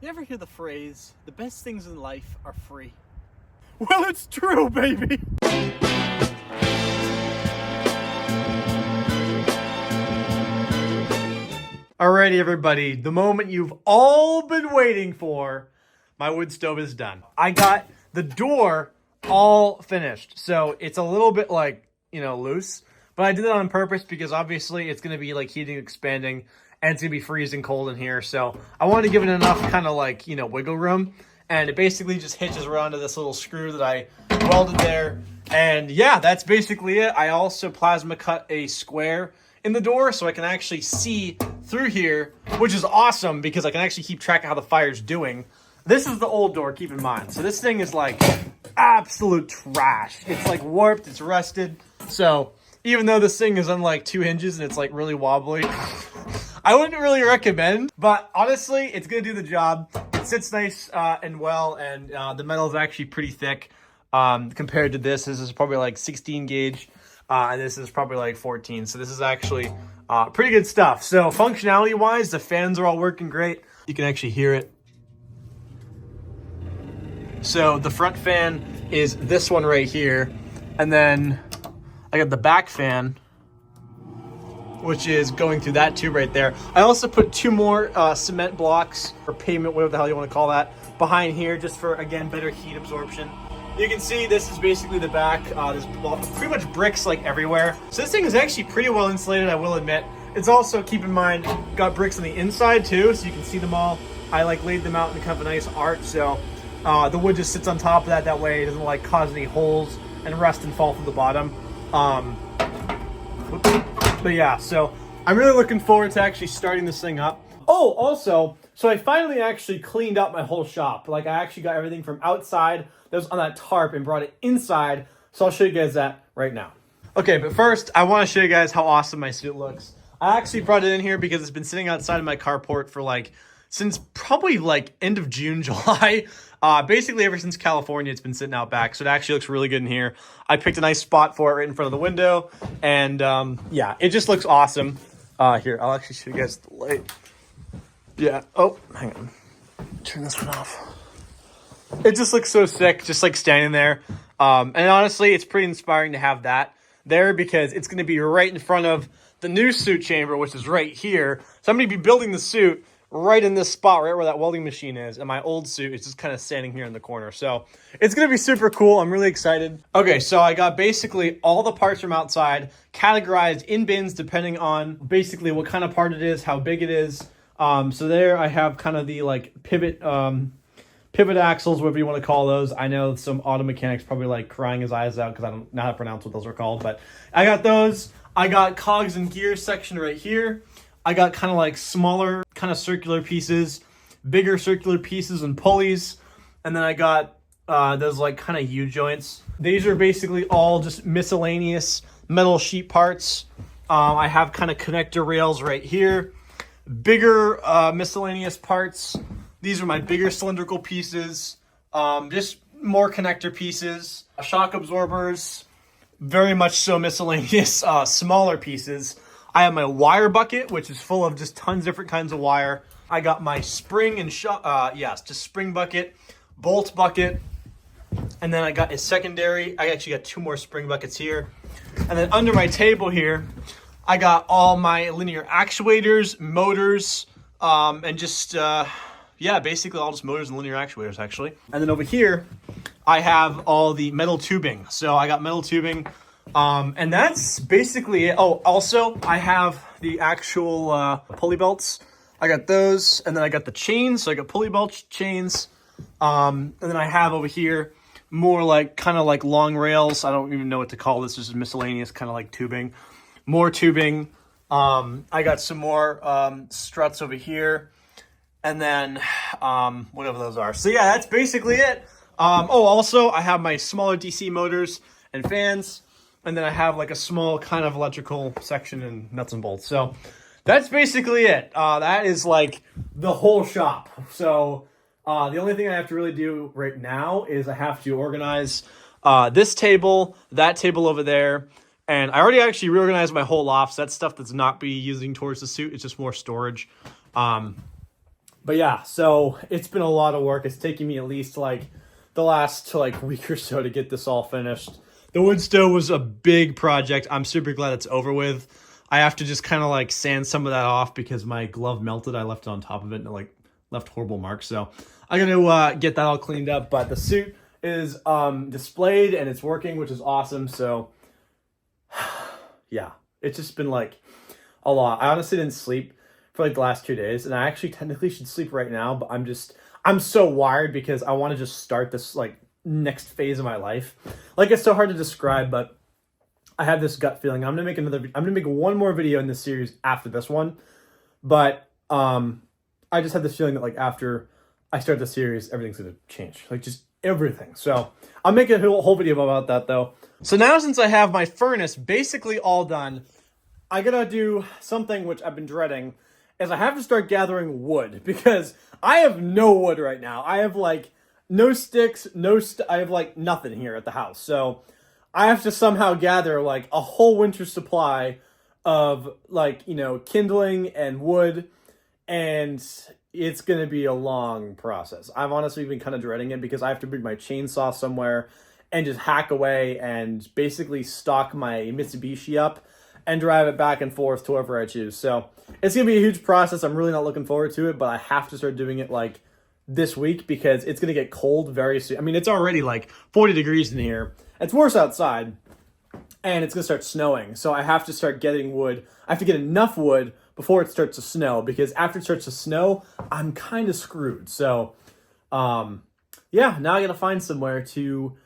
You ever hear the phrase, the best things in life are free? Well, it's true, baby! Alrighty, everybody, the moment you've all been waiting for, my wood stove is done. I got the door all finished, so it's a little bit like, loose, but I did it on purpose because obviously it's going to be like heating, expanding, and it's going to be freezing cold in here, so I wanted to give it enough kind of like, wiggle room, and it basically just hitches around to this little screw that I welded there, and yeah, that's basically it. I also plasma cut a square in the door so I can actually see through here, which is awesome because I can actually keep track of how the fire's doing. This is the old door, keep in mind. So this thing is like absolute trash. It's like warped, it's rusted. So even though this thing is on like 2 hinges and it's like really wobbly, I wouldn't really recommend, but honestly, it's gonna do the job. It sits nice and well, and the metal is actually pretty thick compared to this. This is probably like 16 gauge, and this is probably like 14. So this is actually pretty good stuff. So functionality-wise, the fans are all working great. You can actually hear it. So the front fan is this one right here, and then I got the back fan, which is going through that tube right there. I also put 2 more cement blocks, or pavement, whatever the hell you want to call that, behind here, just for, again, better heat absorption. You can see this is basically the back. There's pretty much bricks like everywhere. So this thing is actually pretty well insulated, I will admit. It's also, keep in mind, got bricks on the inside too, so you can see them all. I like laid them out in kind of a nice arch, so the wood just sits on top of that. That way it doesn't like cause any holes and rust and fall through the bottom. But yeah, so I'm really looking forward to actually starting this thing up. Oh, also, so I finally actually cleaned up my whole shop. Like, I actually got everything from outside that was on that tarp and brought it inside. So I'll show you guys that right now. Okay, but first, I want to show you guys how awesome my suit looks. I actually brought it in here because it's been sitting outside of my carport for like, since probably like end of June, July. Basically ever since California, it's been sitting out back. So it actually looks really good in here. I picked a nice spot for it right in front of the window. And yeah, it just looks awesome. Here, I'll actually show you guys the light. Yeah, oh, hang on. Turn this one off. It just looks so sick, just like standing there. And honestly, it's pretty inspiring to have that there because it's going to be right in front of the new suit chamber, which is right here. So I'm going to be building the suit right in this spot, right where that welding machine is, and my old suit is just kind of standing here in the corner. So it's gonna be super cool. I'm really excited. Okay, so I got basically all the parts from outside categorized in bins depending on basically what kind of part it is, how big it is. So there I have kind of the like pivot axles, whatever you want to call those. I know some auto mechanics probably like crying his eyes out because I don't know how to pronounce what those are called, but I got those. I got cogs and gears section right here. I got kind of like smaller kind of circular pieces, bigger circular pieces and pulleys. And then I got those like kind of U-joints. These are basically all just miscellaneous metal sheet parts. I have kind of connector rails right here. Bigger miscellaneous parts. These are my bigger cylindrical pieces. Just more connector pieces. Shock absorbers. Very much so miscellaneous smaller pieces. I have my wire bucket, which is full of just tons of different kinds of wire. I got my spring and just spring bucket, bolt bucket, and then I got a secondary. I actually got 2 more spring buckets here. And then under my table here, I got all my linear actuators, motors, and just, basically all just motors and linear actuators, actually. And then over here, I have all the metal tubing. So I got metal tubing. And that's basically it. Oh, also, I have the actual pulley belts. I got those, and then I got the chains. So I got pulley belt chains. And then I have over here more like kind of like long rails. I don't even know what to call this. This is miscellaneous kind of like tubing. More tubing. I got some more struts over here. And then whatever those are. So yeah, that's basically it. Also, I have my smaller DC motors and fans. And then I have like a small kind of electrical section and nuts and bolts. So that's basically it. That is like the whole shop. So the only thing I have to really do right now is I have to organize this table, that table over there. And I already actually reorganized my whole loft. So that's stuff that's not be using towards the suit. It's just more storage. But yeah, so it's been a lot of work. It's taking me at least like the last like week or so to get this all finished. The wood stove was a big project. I'm super glad it's over with. I have to just kind of like sand some of that off because my glove melted. I left it on top of it and it like left horrible marks. So I'm going to get that all cleaned up. But the suit is displayed and it's working, which is awesome. So yeah, it's just been like a lot. I honestly didn't sleep for like the last 2 days, and I actually technically should sleep right now, but I'm so wired because I want to just start this like next phase of my life. Like, it's so hard to describe, but I have this gut feeling. I'm gonna make one more video in this series after this one, but I just have this feeling that like after I start the series, everything's gonna change, like just everything. So I'll make a whole video about that though. So now, since I have my furnace basically all done, I gotta do something which I've been dreading, is I have to start gathering wood because I have no wood right now. I have like no sticks, I have like nothing here at the house. So I have to somehow gather like a whole winter supply of like, you know, kindling and wood, and it's going to be a long process. I've honestly been kind of dreading it because I have to bring my chainsaw somewhere and just hack away and basically stock my Mitsubishi up and drive it back and forth to wherever I choose. So it's going to be a huge process. I'm really not looking forward to it, but I have to start doing it like this week because it's going to get cold very soon. I mean, it's already like 40 degrees in here. It's worse outside, and it's going to start snowing. So I have to start getting wood. I have to get enough wood before it starts to snow, because after it starts to snow, I'm kind of screwed. So yeah, now I got to find somewhere to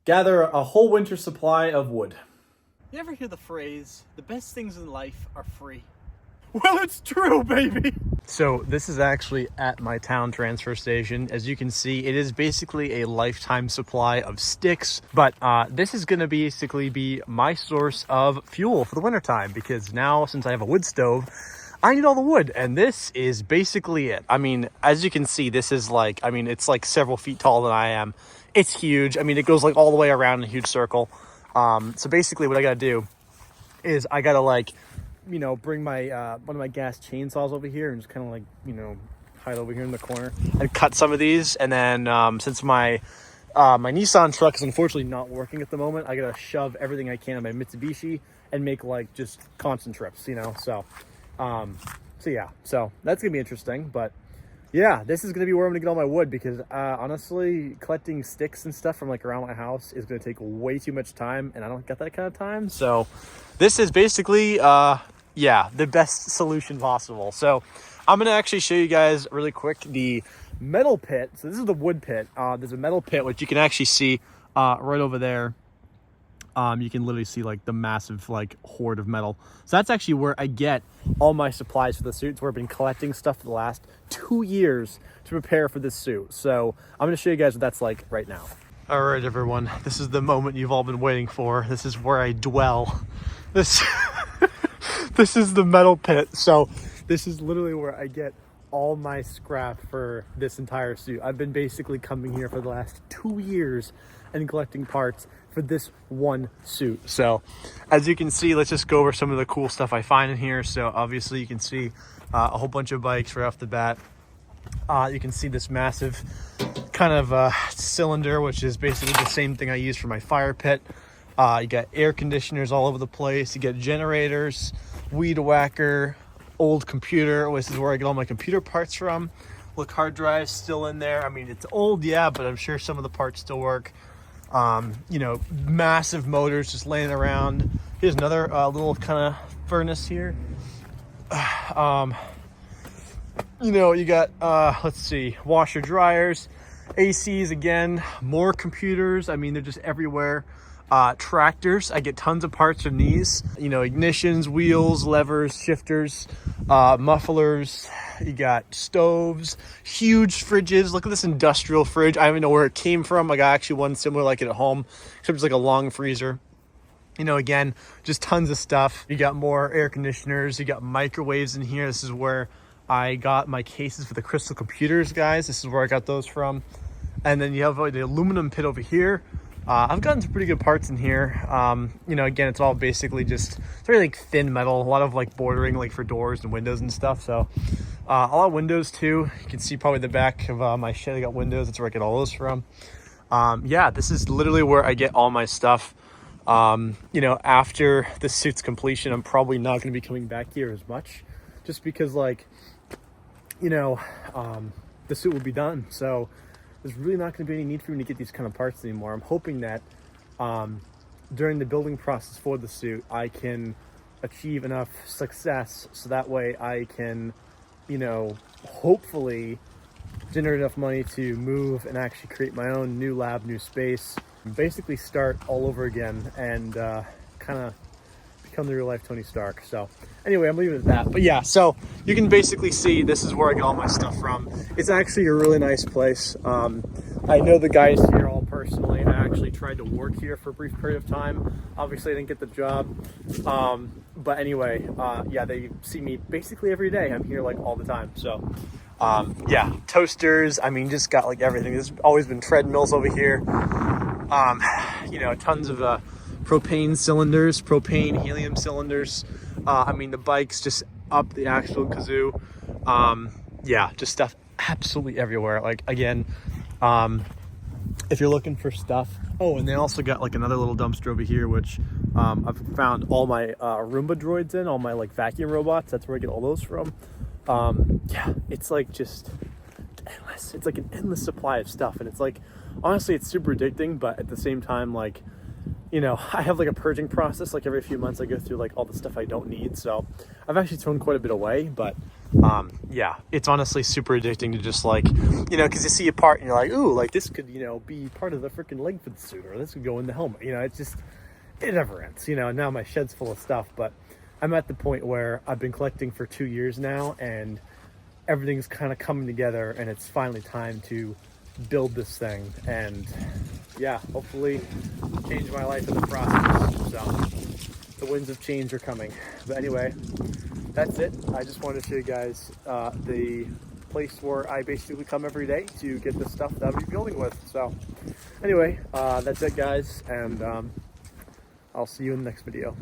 gather a whole winter supply of wood. You ever hear the phrase, the best things in life are free? Well, it's true, baby. So this is actually at my town transfer station. As you can see, it is basically a lifetime supply of sticks, but this is going to basically be my source of fuel for the wintertime, because now, since I have a wood stove, I need all the wood, and this is basically it. I mean, as you can see, this is like, I mean, it's like several feet taller than I am. It's huge. I mean, it goes like all the way around in a huge circle. So basically what I got to do is I got to like, you know, bring my one of my gas chainsaws over here and just kind of like, you know, hide over here in the corner and cut some of these. And then since my my Nissan truck is unfortunately not working at the moment, I gotta shove everything I can in my Mitsubishi and make like just constant trips, you know. So so yeah, so that's gonna be interesting. But yeah, this is gonna be where I'm gonna get all my wood, because honestly, collecting sticks and stuff from like around my house is gonna take way too much time, and I don't get that kind of time. So this is basically yeah, the best solution possible. So I'm gonna actually show you guys really quick the metal pit. So this is the wood pit. There's a metal pit which you can actually see right over there. You can literally see like the massive like hoard of metal. So that's actually where I get all my supplies for the suits, where I've been collecting stuff for the last 2 years to prepare for this suit. So I'm gonna show you guys what that's like right now. All right, everyone, this is the moment you've all been waiting for. This is where I dwell. This this is the metal pit. So this is literally where I get all my scrap for this entire suit. I've been basically coming here for the last 2 years and collecting parts for this one suit. So as you can see, let's just go over some of the cool stuff I find in here. So obviously you can see a whole bunch of bikes right off the bat. You can see this massive kind of cylinder, which is basically the same thing I use for my fire pit. You got air conditioners all over the place. You get generators, weed whacker, old computer. This is where I get all my computer parts from. Look, hard drive's still in there. I mean, it's old, yeah, but I'm sure some of the parts still work. You know, massive motors just laying around. Here's another little kind of furnace here. You know, you got, let's see, washer dryers, ACs again, more computers. I mean, they're just everywhere. Tractors, I get tons of parts from these. You know, ignitions, wheels, levers, shifters, mufflers. You got stoves, huge fridges. Look at this industrial fridge. I don't even know where it came from. I got actually one similar like it at home, except it's like a long freezer. You know, again, just tons of stuff. You got more air conditioners. You got microwaves in here. This is where I got my cases for the Crystal computers, guys. This is where I got those from. And then you have the aluminum pit over here. I've gotten some pretty good parts in here. You know, again, it's all basically just, it's very like thin metal, a lot of like bordering like for doors and windows and stuff. So I'll have windows too. You can see probably the back of my shed. I got windows. That's where I get all those from. Yeah, this is literally where I get all my stuff. You know, after the suit's completion, I'm probably not going to be coming back here as much, just because, like, you know, the suit will be done. So there's really not going to be any need for me to get these kind of parts anymore. I'm hoping that during the building process for the suit, I can achieve enough success so that way I can, you know, hopefully generate enough money to move and actually create my own new lab, new space, basically start all over again and kind of become the real life Tony Stark. So anyway, I'm leaving it at that. But yeah, so you can basically see this is where I get all my stuff from. It's actually a really nice place. I know the guys here all personally. I actually tried to work here for a brief period of time. Obviously I didn't get the job. But anyway, yeah, they see me basically every day. I'm here like all the time. So yeah, toasters, I mean, just got like everything. There's always been treadmills over here. You know, tons of propane cylinders, propane helium cylinders. I mean, the bikes just up the actual kazoo. Yeah, just stuff absolutely everywhere. Like, again, if you're looking for stuff. Oh, and they also got like another little dumpster over here, which I've found all my Roomba droids in, all my like vacuum robots. That's where I get all those from. Yeah, it's like just endless. It's like an endless supply of stuff, and it's like, honestly, it's super addicting, but at the same time, like, you know, I have like a purging process. Like every few months I go through like all the stuff I don't need, so I've actually thrown quite a bit away. But yeah, it's honestly super addicting to just, like, you know, because you see a part and you're like, ooh, like this could, you know, be part of the freaking leg for the suit, or this could go in the helmet. You know, it's just, it never ends. You know, now my shed's full of stuff, but I'm at the point where I've been collecting for 2 years now, and everything's kind of coming together, and it's finally time to build this thing. And yeah, hopefully change my life in the process. So the winds of change are coming. But anyway, that's it. I just wanted to show you guys the place where I basically come every day to get the stuff that I'll be building with. So anyway, that's it, guys, and I'll see you in the next video.